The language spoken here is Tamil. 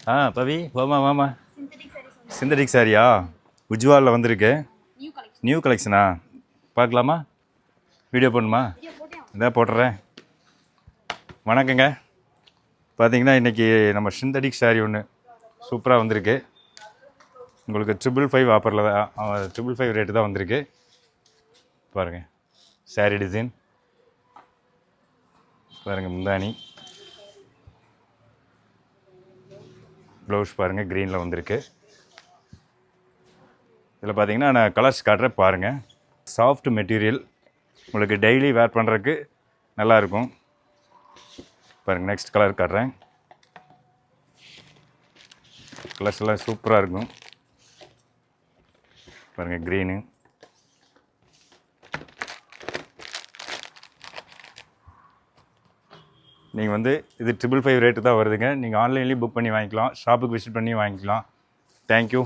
பவி வாமா வாமா. சிந்தடிக் சாரியா? உஜ்வாலில் வந்திருக்கு. நியூ கலெக்ஷனா? பார்க்கலாமா? வீடியோ போடணுமா? இதான் போட்டுறேன். வணக்கங்க. பார்த்தீங்கன்னா இன்றைக்கி நம்ம சிந்தடிக் சாரி ஒன்று சூப்பராக வந்திருக்கு. உங்களுக்கு 555 ஆஃபரில் தான் 555 ரேட்டு தான் வந்திருக்கு. பாருங்கள் சாரி டிசைன் பாருங்கள். முந்தானி ப்ளவுஸ் பாருங்கள் க்ரீனில் வந்திருக்கு. இதில் பார்த்தீங்கன்னா நான் கலர்ஸ் காட்டுறேன் பாருங்கள். சாஃப்ட் மெட்டீரியல், உங்களுக்கு டெய்லி வேர் பண்ணுறதுக்கு நல்லாயிருக்கும். பாருங்கள் நெக்ஸ்ட் கலர் காட்டுறேன். கலர்ஸ் எல்லாம் சூப்பராக இருக்கும். பாருங்கள் க்ரீனு, நீங்கள் வந்து இது 555 ரேட்டு தான் வருதுங்க. நீங்கள் ஆன்லைன்லேயும் புக் பண்ணி வாங்கிக்கலாம், ஷாப்புக்கு விசிட் பண்ணி வாங்கிக்கலாம். தேங்க்யூ.